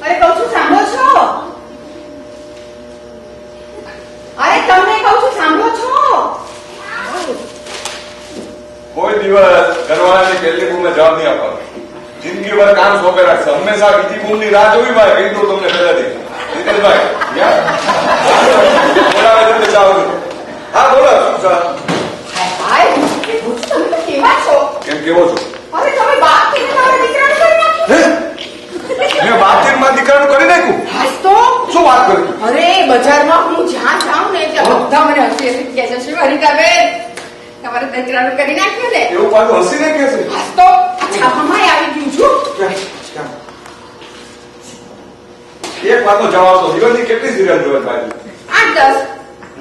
અરે કહું છું સાંભળો છો? અરે તમને કહું છું સાંભળો છો? કોઈ દિવસ ઘરવાળાની પહેલી બૂમને જવાબ નહીં આપવાનો. જિંદગીભર કામ સોંપે રાખશે. હંમેશા બીજી બૂમની રાહ જોવી ભાઈ. કહી દઉં તમને પહેલાથી. જીતેશભાઈ બોલાવે છે જાઓ. હા બોલો. તમે તો કેવા છો? કેમ કેવો છો? અરે તમે બાપ થઈને મારા દીકરાને કરી નાખ્યું. મેં બાપ થઈને મારા દીકરાનું કરી નાખ્યું? હાસ તો શું વાત કરી? અરે બજારમાં હું જ્યાં જાઉં ને ત્યાં બધા મને હસી હસી કહે છે શું હરિકાબેન તમારા દીકરાનું કરી નાખ્યું ને. એવું પાછું હસીને કહે છે? હાસ તો છાપામાં આવી ગયું છું. એક વાતનો જવાબ તો દિવસની કેટલી સિરિયલ જોવે ભાઈ? 8-10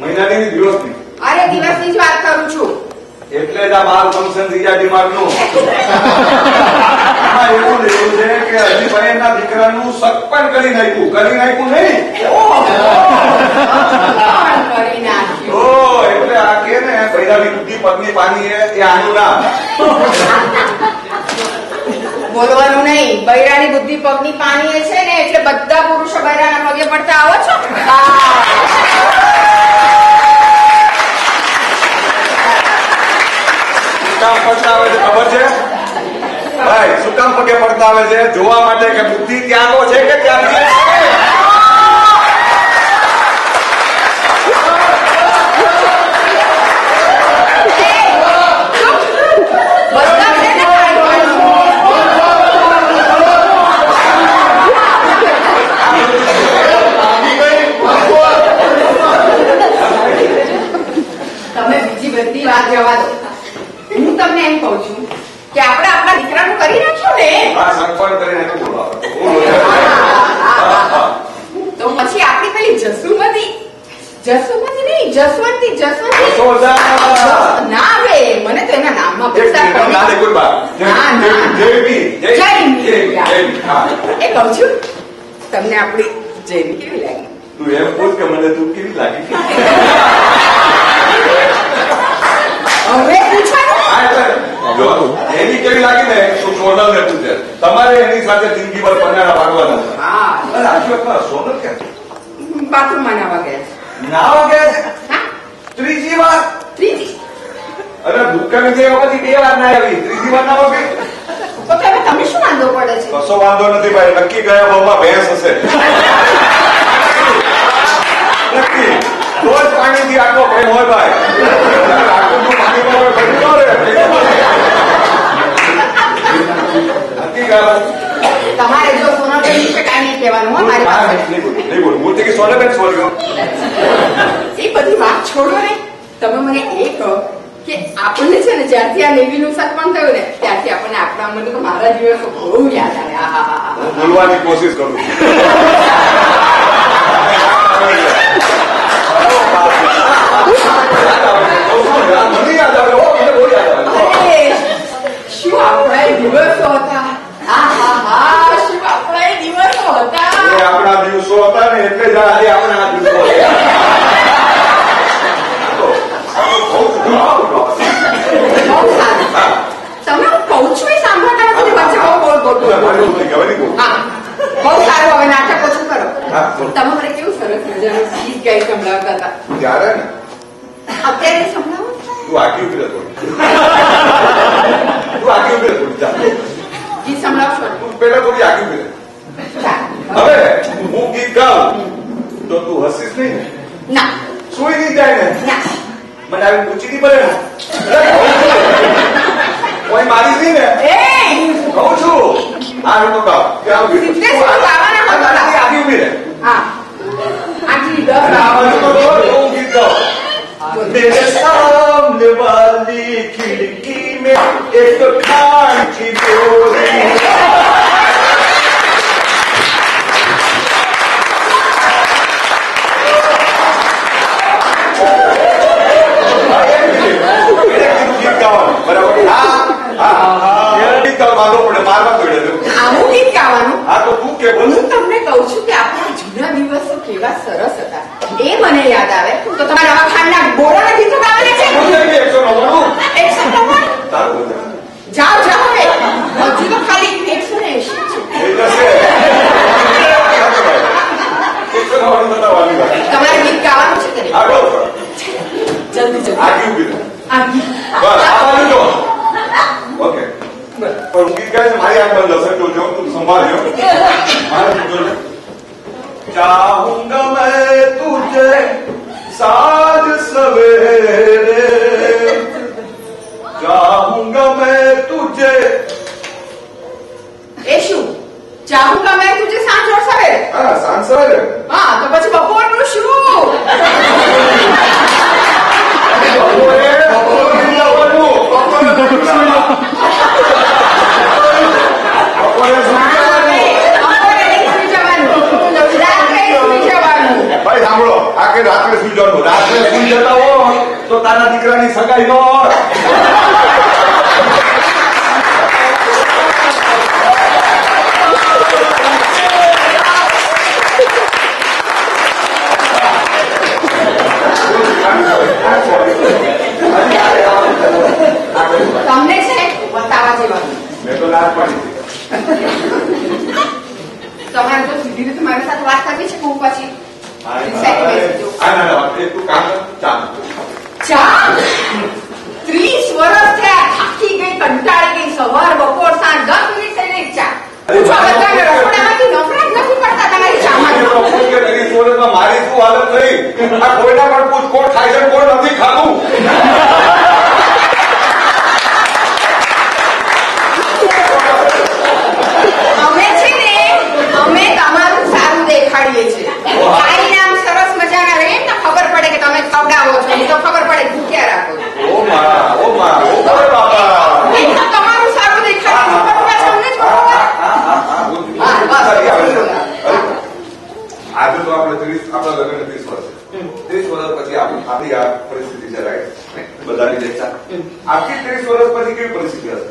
મહિનાની દિવસની? અરે દિવસની જ વાત કરું છું. એટલે જ આ મારું ફંક્શન થયા દિમાગનું. એવું છે કે હજીભાઈના દીકરાનું શક પણ કરી નાખ્યું નહીં. કરી નાખ્યું. ઓ એટલે આ કે ને બૈરાની બુદ્ધિ પત્ની પાની એ આનું નામ. બોલવાનું નહીં. બૈરાની બુદ્ધિ પગની પાણી છે ને એટલે બધા પુરુષો બૈરાના પગે પડતા આવો છો. કામ પડતા આવે છે ખબર છે ભાઈ? શું કામ પગે પડતા આવે છે? જોવા માટે કે બુદ્ધિ ત્યાંનો છે કે ત્યાંની છે? તમે બીજી બધી વાત જવા દો. હું તમને એમ કઉ છું કે આપણે આપણા દીકરાનું કરી નાખ્યું ને. તો પછી આપણી પેલી જસુમતી નહીં જસવંતી ના આવે. મને તો એના નામમાં એ કઉ છું તમને આપણી જયવી કેવી લાગી? તું એમ બોલ કે મને તું કેવી લાગી? હવે પૂછવાનું એની કેવી લાગી ને તું સોનલ ને પૂછે. તમારે એની સાથે જિંદગીભર પન્નારા ભાગવાના. સોનલ ક્યાં છે? બાથરૂમમાં નાવા ગયા નાવા ગયા છે? ત્રીજી વાર? અરે દુકાને ગયા પછી 2 વાર ના આવી, ત્રીજી વાર નાવા ગઈ? તો તમે શું વાંધો પડે છે? કશો વાંધો નથી ભાઈ. નક્કી ગયા ભાવમાં ભેંસ હશે. નક્કી રોજ પાણીથી આટલો પ્રેમ હોય ભાઈ. આટલું પાણીમાં નક્કી ગયા. તમારે જો સોનાબેન વિશે કાંઈ નહીં કહેવાનું હોય મારી પાસે. નહીં બોલું. હું કે સોનાબેન બોલ્યો. એ બધી વાત છોડો ને. તમે મને એ કહો કે આપણને છે ને જ્યારથી આ નેવીનું સત્પન થયું ને ત્યારથી આપણને આપણા મને તો મારા દિવસો બહુ યાદ આવે. હું બોલવાની કોશિશ કરું. શું આપણા દિવસો હતા. શું આપણા દિવસો હતા. આપણા દિવસો હતા ને એટલે જ આજે આપણા દિવસો. તમે હું કઉ છું એ સાંભળતા નથી. વચ્ચે બોલ. હા બહુ સારું. હવે નાટક ઓછું કરો. તમે મને કેવું સરસ મજાનું ગીત ગાઈ સંભળાવતા હતા. ત્યારે ને અત્યારે સંભળાવો. તું આગી ઉભી રહેતો. ગીત સંભળાવશો. તું પેલા થોડી આગી ઉભી રહે. હવે હું ગીત ગાઉં તો તું હસીશ નહીં ને? ના. સુઈ નહીં જાય ને? ના. મને આવી પૂછી નહીં પડે ને? કોઈ મારી નહીં ને? કહું છું. આ તો ગાવ. આગી ઉભી રહે. હા આટલી 10 હું ગીત ગાઉં. मेरे सामने वाली खिड़की में एक खान की डोरी. બરાબર. ગીત ગાવાનો પડે. મારવા પડે. આવું ગીત ગાવાનું. હા તો તું કે બોલ. હું તમને કઉ છું કે આપણા જૂના દિવસો કેવા સરસ હતા એ મને યાદ આવે. તો તમારે આવા ખાંડના ગોળાના ગીતો ગાવાના છે. 199 જાઓ હવે. હજુ તો ખાલી 180 છે. चाहूंगा मैं तुझे साज सवेरे, चाहूंगा मैं तुझे. એ શું ચાહુંગા મેં તુજે સાંજ ઓર સવેરે? હા, સાંજ સવેરે. હા, તો પછી બપોરનું શું? ભાઈ સાંભળો, આ કે રાત્રે સુઈ જવાનું. રાત્રે સુઈ જતા હો તો તારા દીકરાની સગાઈ ન હોય. તમને છે બતાવવા જેવાનું. મેં તો ના પાડી. તમારે તો સીધી રીતે મારી સાથે વાત કરવી છે. હું પછી તું કામ ચા 30 વર્ષ થયા, થાકી ગઈ, કંટાળી ગઈ. સવાર બપોર સાંજ 10 મિનિટ થઈને એક ચા. રસોડામાંથી નફરત નથી પડતા તમારી ચામાં. મારી શું હાલત થઈ? આ કોઈના પણ પૂછ કોણ ખાય છે કોણ નથી ખાતું. અમે છે ને અમે તમારું સારું દેખાડીએ છીએ. ખાઈને આમ સરસ મજાના રહે તો ખબર પડે કે તમે ખવડાવો છો, નહીં તો ખબર પડે ભૂખ્યા રાખો છો. ઓ મા બાપા, તમારું સારું દેખાડીએ અમને જ આજે તો આપણે આપણા લગ્ન 30 વર્ષ 30 વર્ષ પછી આપણી આ પરિસ્થિતિ છે. રાઈટ, બધાની ચર્ચા. આપણી 30 વર્ષ પછી કેવી પરિસ્થિતિ હશે?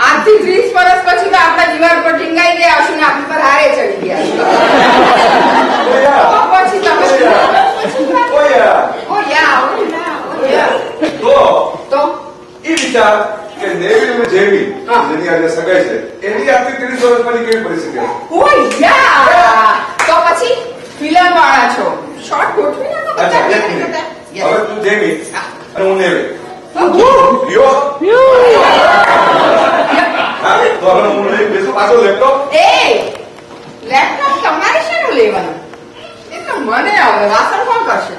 આજથી 30 વર્ષ પછી તો આપણા દિવાલ પર ટીંગાઈ ગયા હશે ને આપણી પર હારે ચડી ગયા. પછી તમે તો એ વિચાર કે નેવી અને જેવી જેની આજે સગાઈ છે એની આપણી 30 વર્ષ પછી કેવી પરિસ્થિતિ હશે? તો પછી ફિલ્મ વાળા છો, શોર્ટ ગોઠવી નાખો. હવે તું જેવી અને હું નેવી. તો હવે હું લઈ બેસું પાછો લેપટોપ. લેપટોપ તમારે શેનું લેવાનું? એ તો મને હવે વાસણ કોણ કરશે?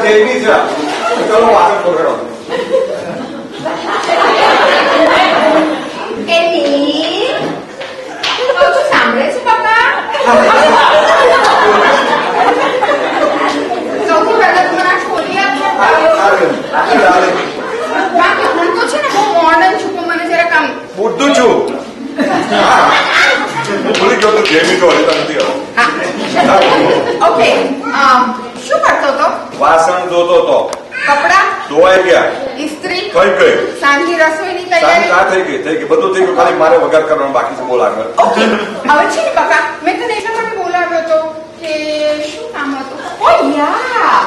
દેવી છે. ચલો વાસણ પકડો. સાંભળે છે પપ્પા? સૌથી પહેલા તમે આ ખોલી આપજો. બાકી હું તો છે ને બહુ મોડર્ન છું, પણ મને જરાક આમ બુદ્ધું છું. ભૂલી ગયો તું જેવી તો હલતા નથી. ઓકે, શું કરતો હતો? વાસણ ધોતો તો. કપડા ધોવાઈ ગયા. ઇસ્ત્રી થઈ ગઈ. સાંજની રસોઈની સાંજ તૈયારી ના થઈ ગઈ બધું થઈ ગયું. ખાલી મારે વગર કરવાનું બાકી છે. બોલ આગળ. ઓકે, હવે છે ને બકા મેં તને એટલા માટે બોલાવ્યો હતો કે શું કામ હતું? ઓ યા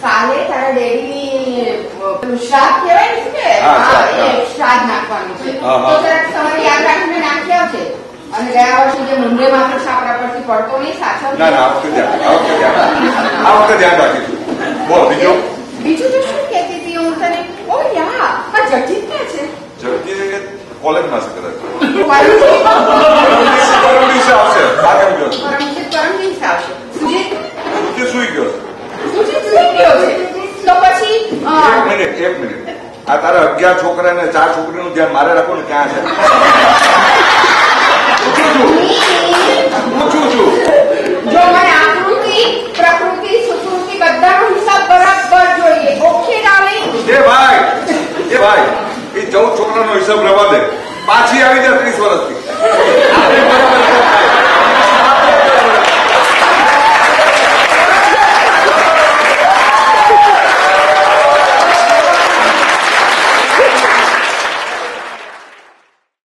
કાલે તારા ડેડીની પેલું શ્રાદ્ધ કહેવાય ને કે શ્રાદ્ધ નાખવાનું છે. તો જરાક સમય યાદ રાખીને નાખી આવશે. અને ગયા વર્ષે જે મુંડે માત્ર છાપરા પરથી પડતો નહીં સાચો. ના આ વખતે ધ્યાન રાખીશું. બોલ બીજું તો શું કહેતી હતી હું તને? ઓ યા આ જગજીત ક્યાં છે? જલ્દી કોલેજમાં છે કદાચ. પરમ દિવસે આવશે. આ કેમ ગયો? પરમ દિવસે આવશે. સુજીત સુઈ ગયો. સુજીત સુઈ ગયો છે. તો પછી એક મિનિટ આ તારા 11 છોકરા ને 4 છોકરીનું ધ્યાન મારે રાખો ને ક્યાં છે? પૂછું છું. જો મને આકૃતિ પ્રકૃતિ સુકૃતિ બધાનો હિસાબ બરાબર જોઈએ. Okay darling? એ ભાઈ એ 14 છોકરાનો હિસાબ રવા દે. પાછી આવી જાય 30 વર્ષથી.